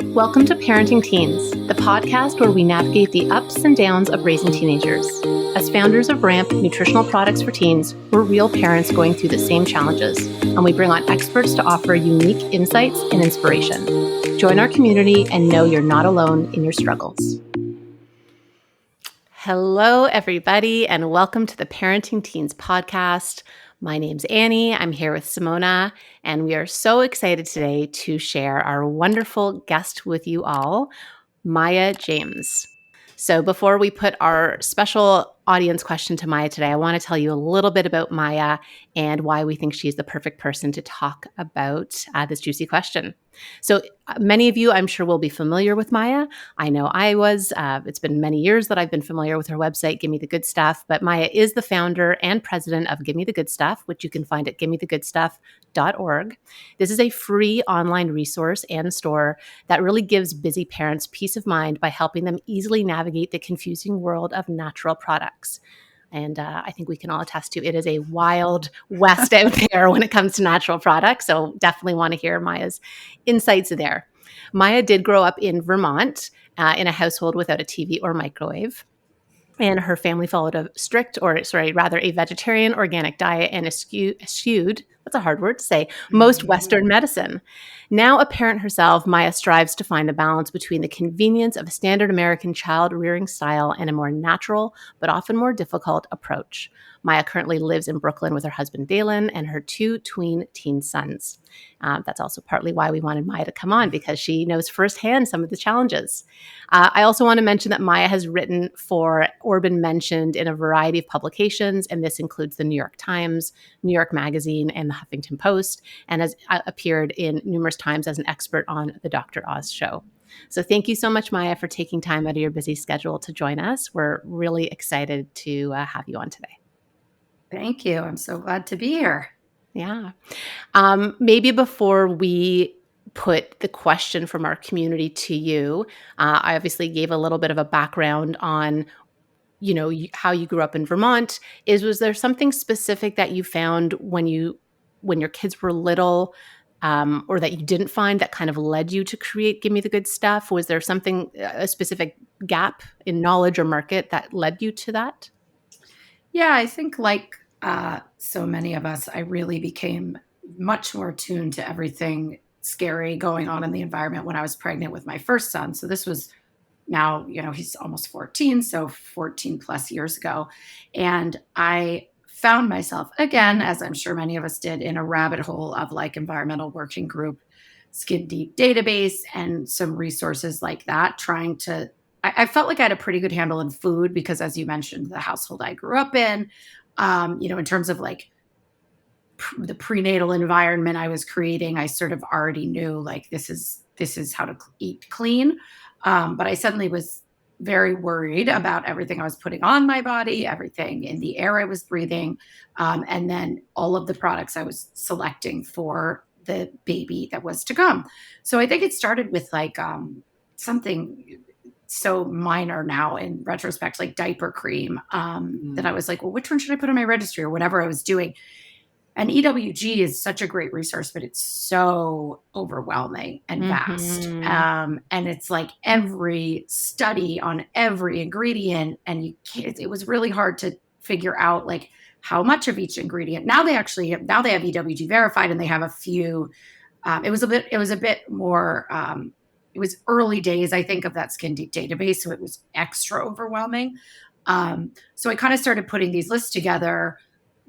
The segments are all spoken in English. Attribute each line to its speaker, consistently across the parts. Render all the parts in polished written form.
Speaker 1: Welcome to Parenting Teens, the podcast where we navigate the ups and downs of raising teenagers. As founders of Ramp Nutritional Products for Teens, we're real parents going through the same challenges, and we bring on experts to offer unique insights and inspiration. Join our community and know you're not alone in your struggles. Hello, everybody, and welcome to the Parenting Teens podcast. My name's Annie. I'm here with Simona, and we are so excited today to share our wonderful guest with you all, Maia James. So before we put our special audience question to Maia today, I want to tell you a little bit about Maia and why we think she's the perfect person to talk about this juicy question. So many of you, I'm sure, will be familiar with Maia. I know I was. It's been many years that I've been familiar with her website, Gimme the Good Stuff. But Maia is the founder and president of Gimme the Good Stuff, which you can find at gimmethegoodstuff.org. This is a free online resource and store that really gives busy parents peace of mind by helping them easily navigate the confusing world of natural products. And I think we can all attest to it is a wild west out there when it comes to natural products. So definitely want to hear Maia's insights there. Maia did grow up in Vermont in a household without a TV or microwave. And her family followed a vegetarian organic diet and eschewed, that's a hard word to say, most Western medicine. Now a parent herself, Maia strives to find the balance between the convenience of a standard American child rearing style and a more natural, but often more difficult approach. Maia currently lives in Brooklyn with her husband, Dalen, and her two tween teen sons. That's also partly why we wanted Maia to come on, because she knows firsthand some of the challenges. I also want to mention that Maia has written for or been mentioned in a variety of publications, and this includes the New York Times, New York Magazine, and the Huffington Post, and has appeared in numerous times as an expert on the Dr. Oz show. So thank you so much, Maia, for taking time out of your busy schedule to join us. We're really excited to have you on today.
Speaker 2: Thank you. I'm so glad to be here.
Speaker 1: Yeah. Maybe before we put the question from our community to you, I obviously gave a little bit of a background on, how you grew up in Vermont. Was there something specific that you found when your kids were little, or that you didn't find that kind of led you to create Gimme the Good Stuff? Was there something, a specific gap in knowledge or market that led you to that?
Speaker 2: Yeah, I think like so many of us, I really became much more tuned to everything scary going on in the environment when I was pregnant with my first son. So this was now, he's almost 14, so 14 plus years ago. And I found myself, again, as I'm sure many of us did, in a rabbit hole of like environmental working group, skin deep database, and some resources like that, trying to I felt like I had a pretty good handle in food because, as you mentioned, the household I grew up in, in terms of like the prenatal environment I was creating, I sort of already knew like this is how to eat clean. But I suddenly was very worried about everything I was putting on my body, everything in the air I was breathing, and then all of the products I was selecting for the baby that was to come. So I think it started with like something so minor now in retrospect, like diaper cream, that I was like, well, which one should I put on my registry or whatever I was doing? And EWG is such a great resource, but it's so overwhelming and vast. And it's like every study on every ingredient, and it was really hard to figure out like how much of each ingredient. Now they have EWG verified, and they have a few. It was a bit more. It was early days, I think, of that skin deep database, so it was extra overwhelming. So I kind of started putting these lists together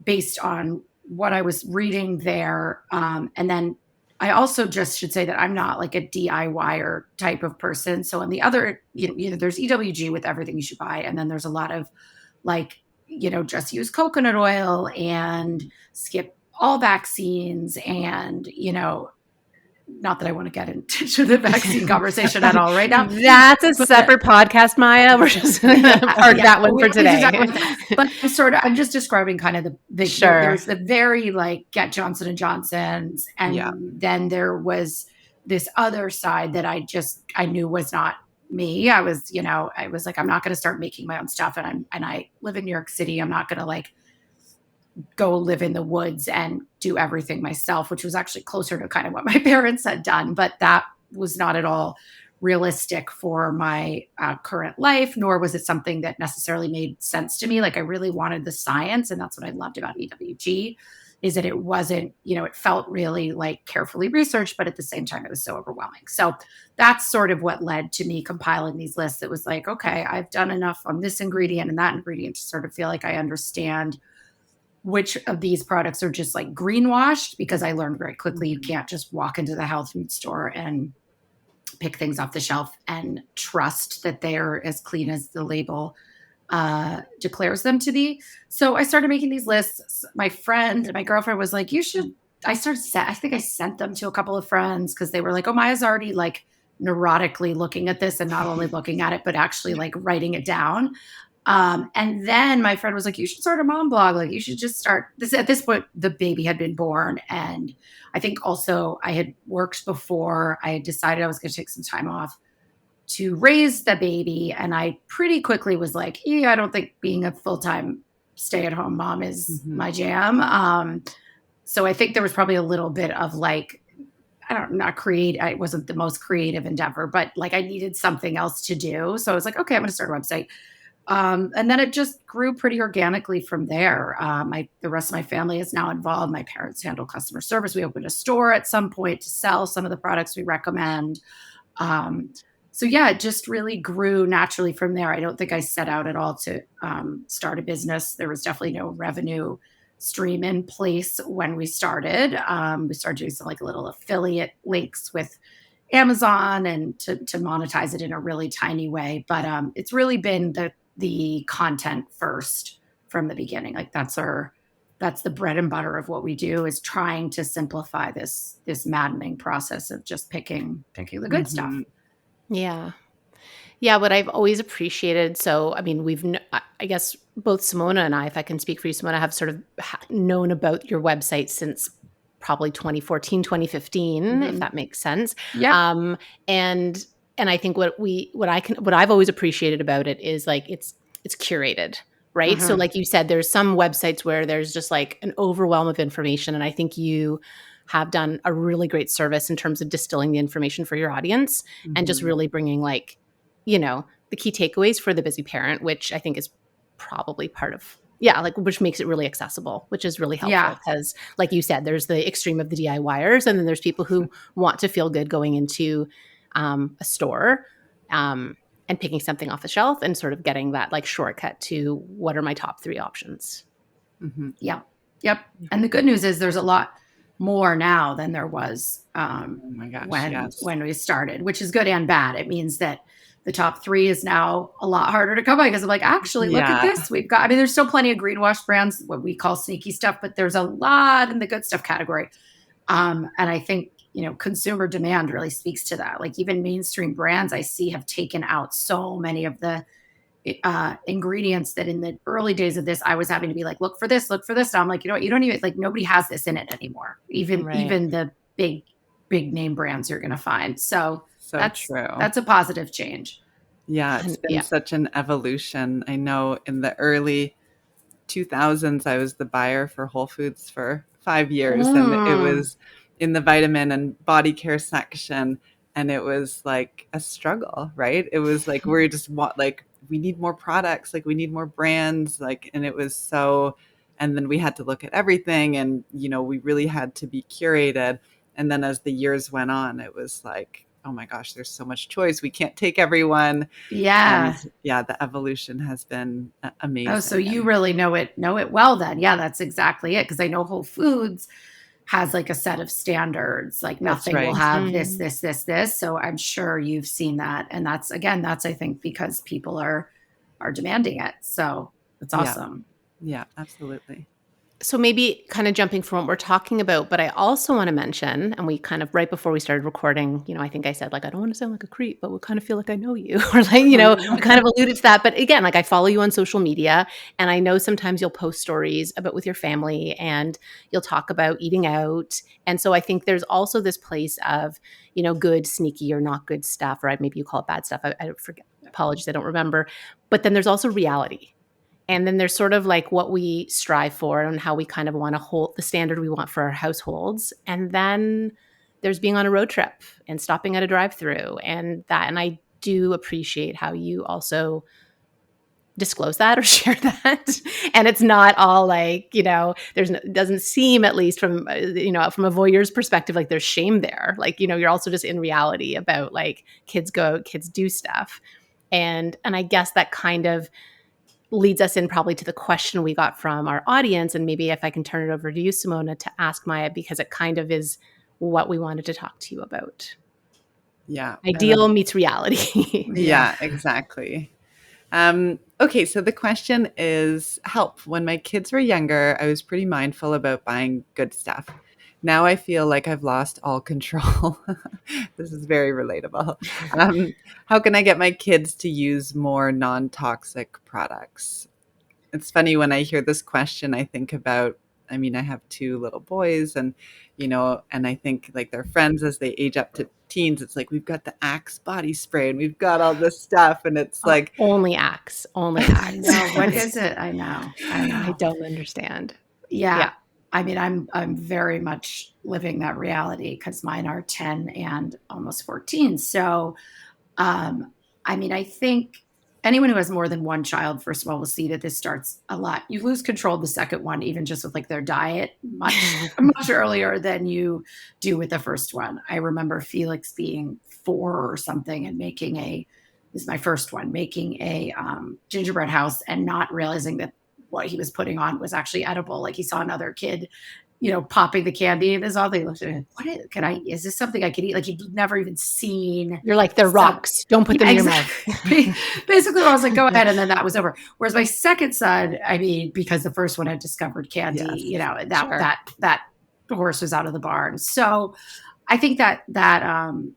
Speaker 2: based on what I was reading there. And then I also just should say that I'm not like a DIYer type of person. So on the other, there's EWG with everything you should buy. And then there's a lot of like, just use coconut oil and skip all vaccines and, not that I want to get into the vaccine conversation at all right now.
Speaker 1: That's a separate podcast, Maia. We're just going to park that one for today.
Speaker 2: But I'm just describing kind of there's the very like get Johnson & Johnson's. And then there was this other side that I knew was not me. I was like, I'm not going to start making my own stuff. And I live in New York City. I'm not going to like go live in the woods and do everything myself, which was actually closer to kind of what my parents had done. But that was not at all realistic for my current life, nor was it something that necessarily made sense to me. Like I really wanted the science, and that's what I loved about EWG, is that it wasn't, it felt really like carefully researched, but at the same time, it was so overwhelming. So that's sort of what led to me compiling these lists. It was like, okay, I've done enough on this ingredient and that ingredient to sort of feel like I understand which of these products are just like greenwashed, because I learned very quickly you can't just walk into the health food store and pick things off the shelf and trust that they're as clean as the label declares them to be. So I started making these lists. My girlfriend was like, you should, I think I sent them to a couple of friends because they were like, oh, Maya's already like neurotically looking at this, and not only looking at it, but actually like writing it down. And then my friend was like, you should start a mom blog. Like you should just start this. At this point, the baby had been born. And I think also I had worked before. I had decided I was going to take some time off to raise the baby. And I pretty quickly was like, yeah, I don't think being a full-time stay-at-home mom is my jam. So I think there was probably a little bit of like, not create. It wasn't the most creative endeavor, but like I needed something else to do. So I was like, okay, I'm going to start a website. And then it just grew pretty organically from there. The rest of my family is now involved. My parents handle customer service. We opened a store at some point to sell some of the products we recommend. So yeah, it just really grew naturally from there. I don't think I set out at all to start a business. There was definitely no revenue stream in place when we started. We started doing some like little affiliate links with Amazon and to monetize it in a really tiny way. But it's really been the content first from the beginning. Like that's the bread and butter of what we do, is trying to simplify this maddening process of just picking the good stuff.
Speaker 1: Yeah. Yeah, what I've always appreciated, so I mean, I guess both Simona and I, if I can speak for you, Simona, have sort of known about your website since probably 2014, 2015, if that makes sense.
Speaker 2: Yeah.
Speaker 1: And I think what I've always appreciated about it is like it's curated, right? So like you said, there's some websites where there's just like an overwhelm of information, and I think you have done a really great service in terms of distilling the information for your audience and just really bringing like, the key takeaways for the busy parent, which I think is probably part of, which makes it really accessible, which is really helpful because like you said, there's the extreme of the DIYers, and then there's people who want to feel good going into a store and picking something off the shelf and sort of getting that like shortcut to what are my top 3 options.
Speaker 2: Yep. And the good news is there's a lot more now than there was when we started, which is good and bad. It means that the top 3 is now a lot harder to come by, because I'm like, actually, look at this. There's still plenty of greenwash brands, what we call sneaky stuff, but there's a lot in the good stuff category. And I think, consumer demand really speaks to that. Like even mainstream brands I see have taken out so many of the ingredients that in the early days of this, I was having to be like, look for this. Now I'm like, you don't even like, nobody has this in it anymore. Even the big name brands you're going to find. So that's true. That's a positive change.
Speaker 3: Yeah. It's been such an evolution. I know in the early 2000s, I was the buyer for Whole Foods for 5 years, and it was in the vitamin and body care section. And it was like a struggle, right? It was like, we just want, like, we need more products, like we need more brands, like, and it was so, and then we had to look at everything, and, we really had to be curated. And then as the years went on, it was like, oh my gosh, there's so much choice. We can't take everyone.
Speaker 2: Yeah.
Speaker 3: And the evolution has been amazing.
Speaker 2: Oh, so you really know it well then. Yeah, that's exactly it. Because I know Whole Foods has like a set of standards, like nothing will have this. So I'm sure you've seen that. And that's I think because people are demanding it. So it's awesome.
Speaker 3: Yeah, absolutely.
Speaker 1: So maybe kind of jumping from what we're talking about, but I also want to mention, and we kind of right before we started recording, I think I said like, I don't want to sound like a creep, but we kind of feel like I know you, or like, we kind of alluded to that. But again, like I follow you on social media, and I know sometimes you'll post stories about with your family, and you'll talk about eating out. And so I think there's also this place of, good, sneaky, or not good stuff, or maybe you call it bad stuff. I forget. Apologies, I don't remember. But then there's also reality. And then there's sort of like what we strive for and how we kind of want to hold the standard we want for our households. And then there's being on a road trip and stopping at a drive-through and that. And I do appreciate how you also disclose that or share that. And it's not all like, it doesn't seem, at least from, from a voyeur's perspective, like there's shame there. Like, you're also just in reality about like kids do stuff. And I guess that kind of leads us in probably to the question we got from our audience. And maybe if I can turn it over to you, Simona, to ask Maia, because it kind of is what we wanted to talk to you about.
Speaker 3: Yeah.
Speaker 1: Ideal meets reality.
Speaker 3: Yeah, exactly. Okay, so the question is help. When my kids were younger, I was pretty mindful about buying good stuff. Now I feel like I've lost all control. This is very relatable. How can I get my kids to use more non-toxic products? It's funny when I hear this question, I think about, I have 2 little boys and, and I think like their friends as they age up to teens, it's like, we've got the Axe body spray and we've got all this stuff. And it's like,
Speaker 1: only Axe.
Speaker 2: I know. What is it? I know.
Speaker 1: I don't understand.
Speaker 2: Yeah. I'm very much living that reality because mine are 10 and almost 14. So, I think anyone who has more than one child, first of all, will see that this starts a lot. You lose control of the second one, even just with like their diet much earlier than you do with the first one. I remember Felix being 4 or something and this is my first one, making a gingerbread house and not realizing that what he was putting on was actually edible. Like he saw another kid, popping the candy in his mouth. He looked at it. Is this something I could eat? Like he'd never even seen.
Speaker 1: You're like, they're rocks. Don't put them in your mouth.
Speaker 2: Basically, I was like, go ahead. And then that was over. Whereas my second son, because the first one had discovered candy, that horse was out of the barn. So I think that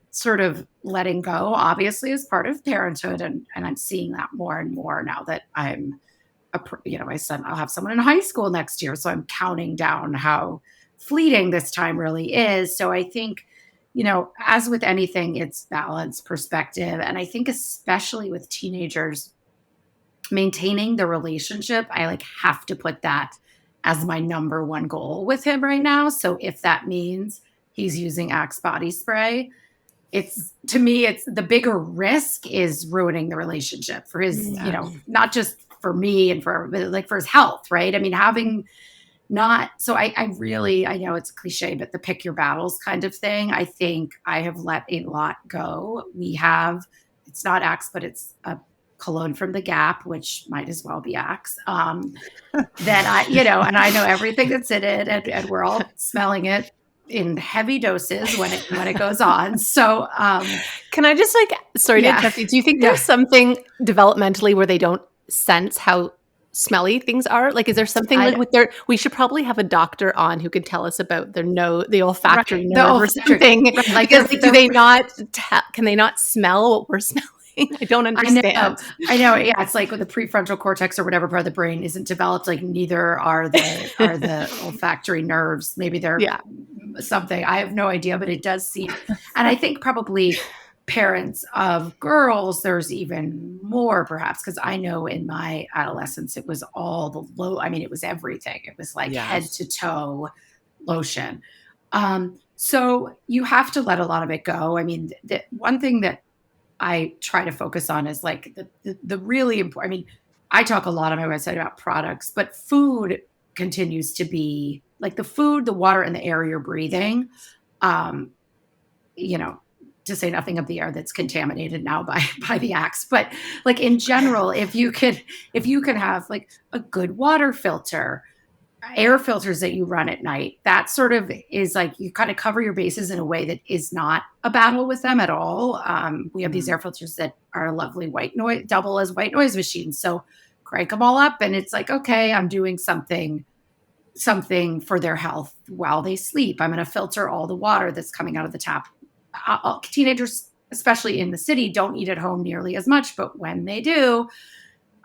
Speaker 2: sort of letting go obviously is part of parenthood. And I'm seeing that more and more now that I'm, my son, I'll have someone in high school next year. So I'm counting down how fleeting this time really is. So I think, as with anything, it's balance, perspective. And I think especially with teenagers, maintaining the relationship, I have to put that as my number one goal with him right now. So if that means he's using Axe body spray, to me, it's the bigger risk is ruining the relationship for his, not just for me and for his health, right? I know it's a cliche, but the pick your battles kind of thing. I think I have let a lot go. It's not Axe, but it's a cologne from the Gap, which might as well be Axe. And I know everything that's in it and we're all smelling it in heavy doses when it goes on. So,
Speaker 1: can I just sorry to interrupt you. Do you think there's something developmentally where they don't sense how smelly things are? Like, is there something we should probably have a doctor on who can tell us about the olfactory nerve or something. Right. Because can they not smell what we're smelling? I don't understand.
Speaker 2: I know. Yeah. It's like with the prefrontal cortex or whatever part of the brain isn't developed, like neither are the olfactory nerves. Maybe they're something. I have no idea, but it does seem, and I think probably parents of girls, there's even more perhaps, because I know in my adolescence, it was all it was everything. It was like head to toe lotion. So you have to let a lot of it go. The one thing that I try to focus on is like the really important, I talk a lot on my website about products, but food continues to be like the food, the water, and the air you're breathing, to say nothing of the air that's contaminated now by the Axe. But like in general, if you could have like a good water filter, air filters that you run at night, that sort of is like you kind of cover your bases in a way that is not a battle with them at all. We have these air filters that are lovely white noise, double as white noise machines. So crank them all up and it's like, okay, I'm doing something for their health while they sleep. I'm going to filter all the water that's coming out of the tap. Teenagers, especially in the city, don't eat at home nearly as much, but when they do,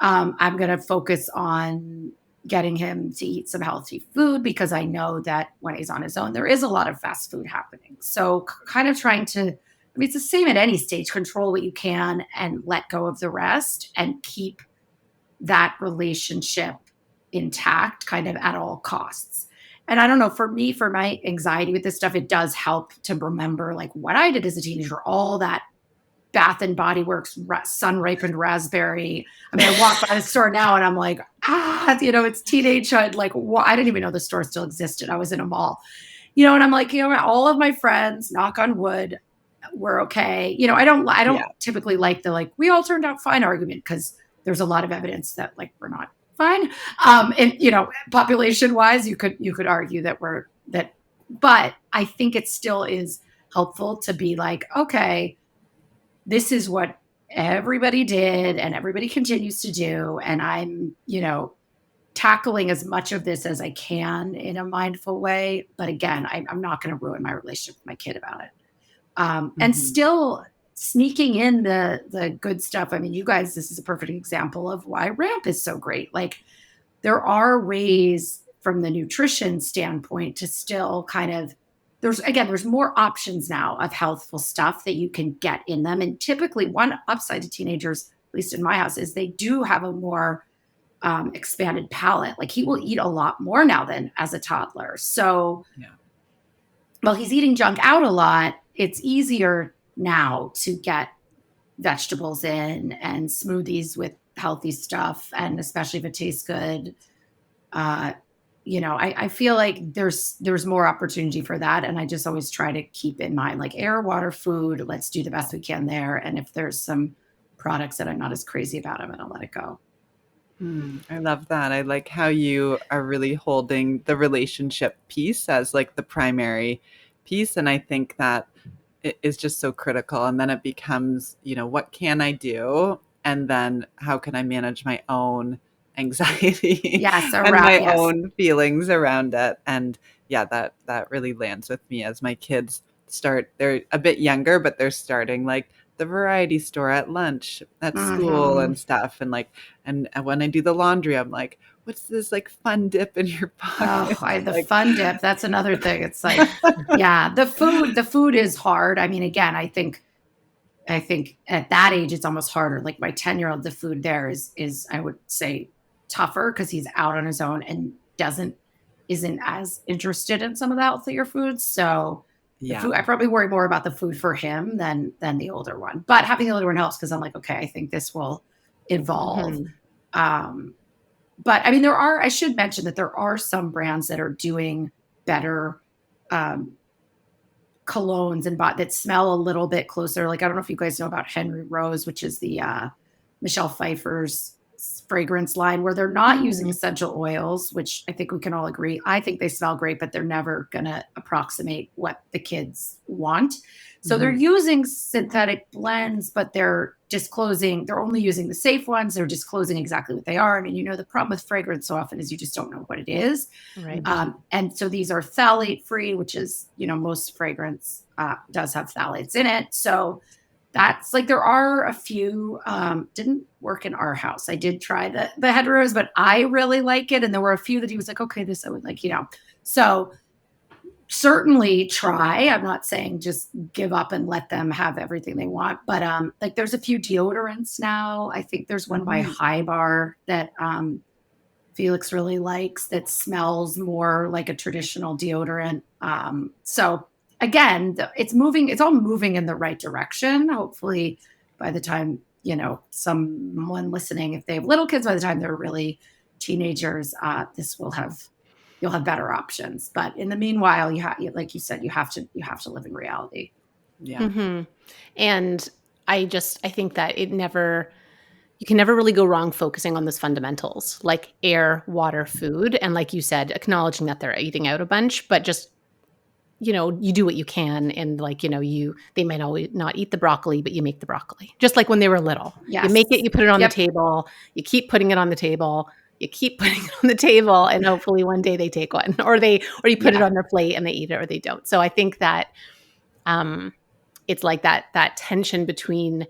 Speaker 2: I'm going to focus on getting him to eat some healthy food because I know that when he's on his own, there is a lot of fast food happening. So kind of trying to, it's the same at any stage, control what you can and let go of the rest and keep that relationship intact kind of at all costs. And I don't know, for me, for my anxiety with this stuff, it does help to remember like what I did as a teenager, all that Bath and Body Works sun ripened raspberry. I mean, I walk by the store now and I'm like, it's teenagehood. Like, I didn't even know the store still existed. I was in a mall, and I'm like, all of my friends, knock on wood, were okay. I don't typically like the like we all turned out fine argument, because there's a lot of evidence that like we're not fine. And population wise, you could argue but I think it still is helpful to be like, okay, this is what everybody did and everybody continues to do. And I'm, tackling as much of this as I can in a mindful way. But again, I'm not going to ruin my relationship with my kid about it. And still sneaking in the good stuff. I mean, you guys, this is a perfect example of why ramp is so great. Like, there are ways from the nutrition standpoint to still kind of, there's more options now of healthful stuff that you can get in them. And typically one upside to teenagers, at least in my house, is they do have a more expanded palate. Like, he will eat a lot more now than as a toddler. So while he's eating junk out a lot, it's easier now to get vegetables in and smoothies with healthy stuff. And especially if it tastes good, I feel like there's more opportunity for that. And I just always try to keep in mind, like, air, water, food, let's do the best we can there. And if there's some products that I'm not as crazy about, I'm going to let it go.
Speaker 3: I love that. I like how you are really holding the relationship piece as like the primary piece. And I think that it is just so critical. And then it becomes, what can I do? And then how can I manage my own anxiety and my own feelings around it? And that really lands with me as my kids they're a bit younger, but they're starting like the variety store at lunch at school and stuff. And like, and when I do the laundry, I'm like, what's this like fun dip in your pocket?
Speaker 2: The fun dip. That's another thing. It's like, the food is hard. I mean, again, I think at that age, it's almost harder. Like my 10-year-old, the food there is, I would say, tougher because he's out on his own and isn't as interested in some of the healthier foods. So I probably worry more about the food for him than the older one. But having the older one helps because I'm like, okay, I think this will evolve. But I mean, I should mention that there are some brands that are doing better colognes and that smell a little bit closer. Like, I don't know if you guys know about Henry Rose, which is the Michelle Pfeiffer's fragrance line, where they're not using essential oils, which I think we can all agree. I think they smell great, but they're never going to approximate what the kids want. So they're using synthetic blends, but they're only using the safe ones. They're disclosing exactly what they are. I mean, the problem with fragrance so often is you just don't know what it is.
Speaker 1: Right.
Speaker 2: And so these are phthalate free, which is, most fragrance does have phthalates in it. So that's like, there are a few, didn't work in our house. I did try the Head Rose, but I really like it. And there were a few that he was like, okay, this I would like, so certainly try. I'm not saying just give up and let them have everything they want, but like there's a few deodorants now. I think there's one by High Bar that Felix really likes that smells more like a traditional deodorant. So again, it's all moving in the right direction. Hopefully by the time, someone listening, if they have little kids, by the time they're really teenagers, you'll have better options. But in the meanwhile, like you said, you have to live in reality.
Speaker 1: Yeah. And I think that you can never really go wrong focusing on those fundamentals, like air, water, food. And like you said, acknowledging that they're eating out a bunch, but just, you do what you can. And like, they might always not eat the broccoli, but you make the broccoli. Just like when they were little.
Speaker 2: Yes.
Speaker 1: You make it, you put it on the table, you keep putting it on the table, you keep putting it on the table, and hopefully one day they take one, or you put it on their plate and they eat it or they don't. So I think that it's like that tension between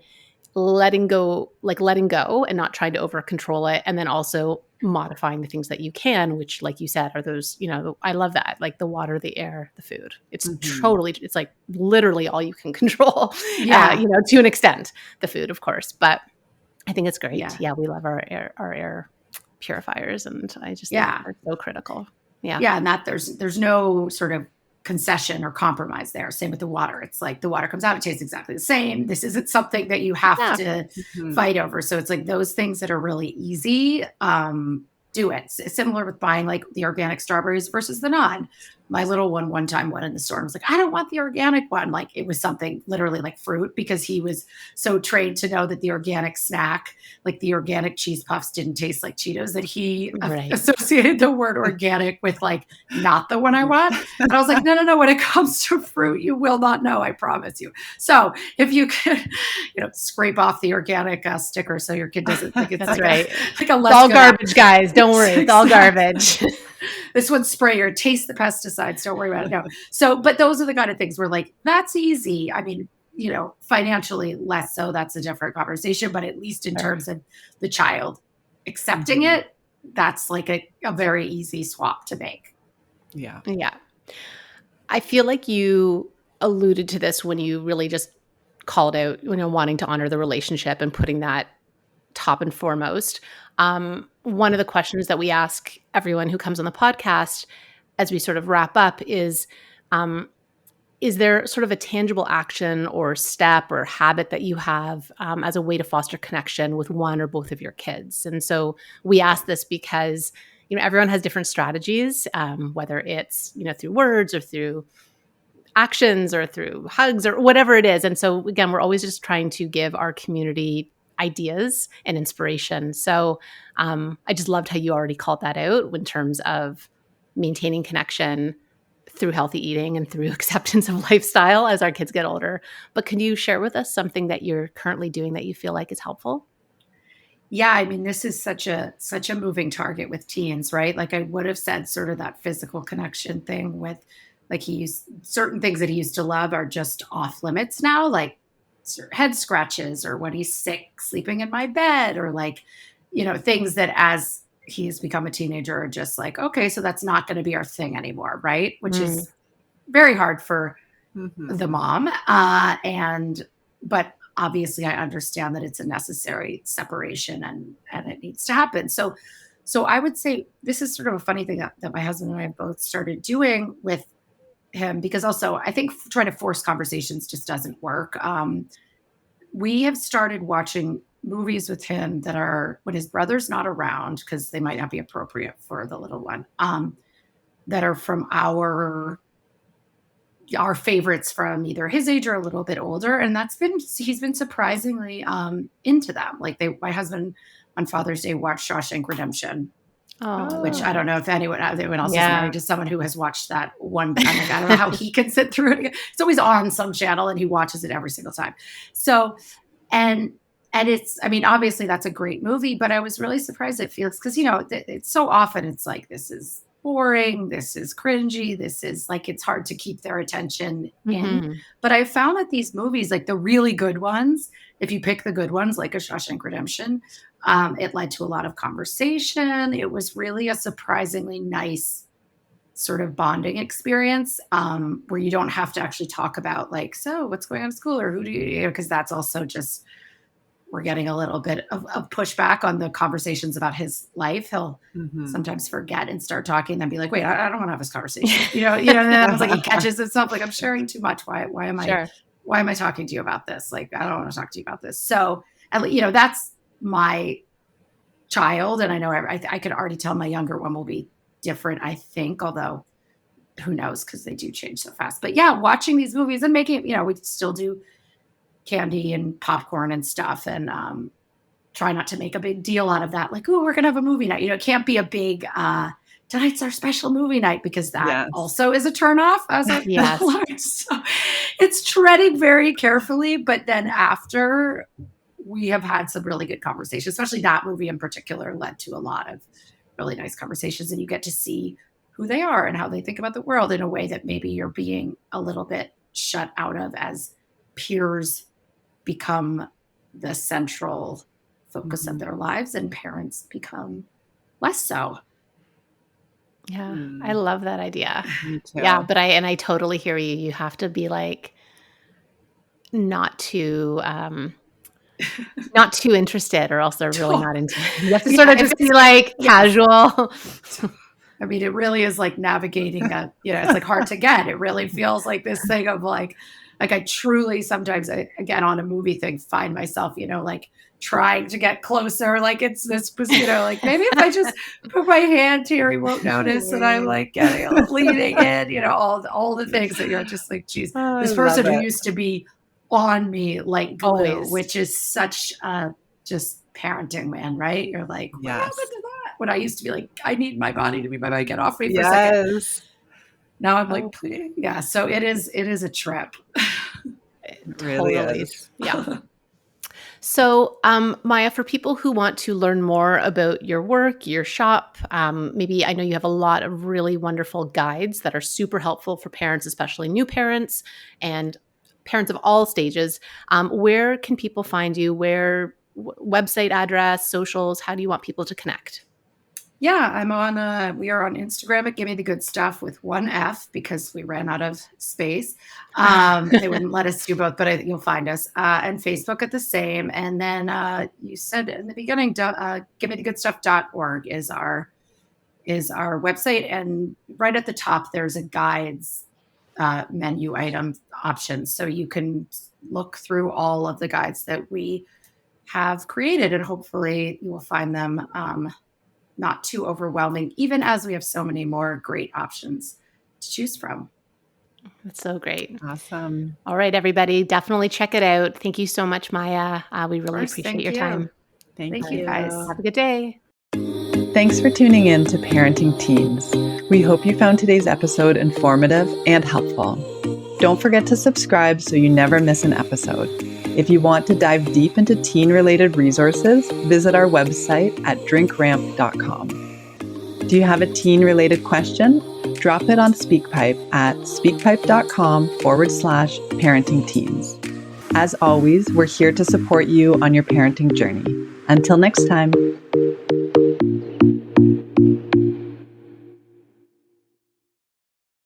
Speaker 1: letting go and not trying to over control it, and then also modifying the things that you can, which like you said are those, I love that, like the water, the air, the food. It's it's like literally all you can control, to an extent, the food, of course, but I think it's great. Yeah. We love our air purifiers, and I just think they're so critical.
Speaker 2: Yeah. And that there's no sort of concession or compromise there. Same with the water. It's like the water comes out, it tastes exactly the same. This isn't something that you have to fight over. So it's like those things that are really easy, do it. It's similar with buying like the organic strawberries versus the non. My little one time went in the store and was like, I don't want the organic one. Like it was something literally like fruit, because he was so trained to know that the organic snack, like the organic cheese puffs, didn't taste like Cheetos, that he associated the word organic with like not the one I want. And I was like, no, when it comes to fruit, you will not know, I promise you. So if you could, scrape off the organic sticker so your kid doesn't think it's like a less,
Speaker 1: it's all garbage, guys. Don't worry, it's all garbage.
Speaker 2: This one's sprayer, taste the pesticides, don't worry about it. No. So, but those are the kind of things where like, that's easy. I mean, financially less so, that's a different conversation, but at least in terms of the child accepting it, that's like a very easy swap to make.
Speaker 3: Yeah.
Speaker 1: Yeah. I feel like you alluded to this when you really just called out, wanting to honor the relationship and putting that top and foremost. One of the questions that we ask everyone who comes on the podcast as we sort of wrap up is there sort of a tangible action or step or habit that you have as a way to foster connection with one or both of your kids? And so we ask this because, everyone has different strategies, whether it's, through words or through actions or through hugs or whatever it is. And so again, we're always just trying to give our community ideas and inspiration. So I just loved how you already called that out in terms of maintaining connection through healthy eating and through acceptance of lifestyle as our kids get older. But can you share with us something that you're currently doing that you feel like is helpful?
Speaker 2: Yeah, I mean, this is such a moving target with teens, right? Like I would have said sort of that physical connection thing with like certain things that he used to love are just off limits now, like head scratches or when he's sick, sleeping in my bed, or like, things that as he's become a teenager are just like, okay, so that's not going to be our thing anymore. Right. Which is very hard for the mom. But obviously I understand that it's a necessary separation and it needs to happen. So I would say this is sort of a funny thing that my husband and I have both started doing with him, because also I think trying to force conversations just doesn't work. We have started watching movies with him that are when his brother's not around, because they might not be appropriate for the little one, that are from our favorites from either his age or a little bit older. And he's been surprisingly into them. Like my husband on Father's Day watched Shawshank Redemption. Which I don't know if anyone else is married to someone who has watched that one time. Like, I don't know how he can sit through it again. It's always on some channel and he watches it every single time. So, and it's, I mean, obviously that's a great movie, but I was really surprised at Felix because, it's so often it's like, this is boring, this is cringy, this is like, it's hard to keep their attention in. But I found that these movies, like the really good ones, if you pick the good ones, like a Shawshank Redemption, it led to a lot of conversation. It was really a surprisingly nice sort of bonding experience where you don't have to actually talk about like, so what's going on at school or who do you, because that's also just, we're getting a little bit of pushback on the conversations about his life. He'll sometimes forget and start talking and then be like, wait, I don't want to have this conversation. And then it's like he catches himself like, I'm sharing too much. Why am I talking to you about this? Like, I don't want to talk to you about this. So, that's my child. And I know I could already tell my younger one will be different, I think, although who knows, because they do change so fast. But yeah, watching these movies and making, we still do candy and popcorn and stuff and try not to make a big deal out of that. Like, oh, we're going to have a movie night. It can't be a big, tonight's our special movie night, because that also is a turnoff. I was like, so it's treading very carefully. But then after, we have had some really good conversations, especially that movie in particular led to a lot of really nice conversations. And you get to see who they are and how they think about the world in a way that maybe you're being a little bit shut out of as peers become the central focus of their lives and parents become less so.
Speaker 1: Yeah, I love that idea. Yeah, but I totally hear you. You have to be like not too interested, or else they're really not into it. You have to sort of just be like casual.
Speaker 2: I mean, it really is like navigating a, it's like hard to get. It really feels like this thing of like I truly sometimes, again, on a movie thing, find myself, like trying to get closer. Like it's this, like maybe if I just put my hand here, he won't notice that I'm like getting leaning in, all the things that you're just like, geez, this person who used to be on me like glue, always, which is such just parenting, man, right? You're like, what happened to that? When I used to be like, I need my body to be my body, get off me for a second. Now I'm like, please. Yeah. So it is a trip.
Speaker 3: It really is.
Speaker 1: Yeah. So, Maia, for people who want to learn more about your work, your shop, maybe I know you have a lot of really wonderful guides that are super helpful for parents, especially new parents and parents of all stages. Where can people find you? Website address, socials? How do you want people to connect?
Speaker 2: Yeah, we are on Instagram at Gimme the Good Stuff with one F because we ran out of space. They wouldn't let us do both, but you'll find us. And Facebook at the same. And then you said in the beginning, GimmeTheGoodStuff.org is our website. And right at the top, there's a guides menu item option. So you can look through all of the guides that we have created, and hopefully you will find them not too overwhelming, even as we have so many more great options to choose from.
Speaker 1: That's so great.
Speaker 3: Awesome.
Speaker 1: All right, everybody, definitely check it out. Thank you so much, Maia. We really appreciate your time.
Speaker 3: Thank you,
Speaker 2: guys.
Speaker 1: Have a good day.
Speaker 3: Thanks for tuning in to Parenting Teens. We hope you found today's episode informative and helpful. Don't forget to subscribe so you never miss an episode. If you want to dive deep into teen-related resources, visit our website at drinkramp.com. Do you have a teen-related question? Drop it on SpeakPipe at speakpipe.com/parenting teens. As always, we're here to support you on your parenting journey. Until next time.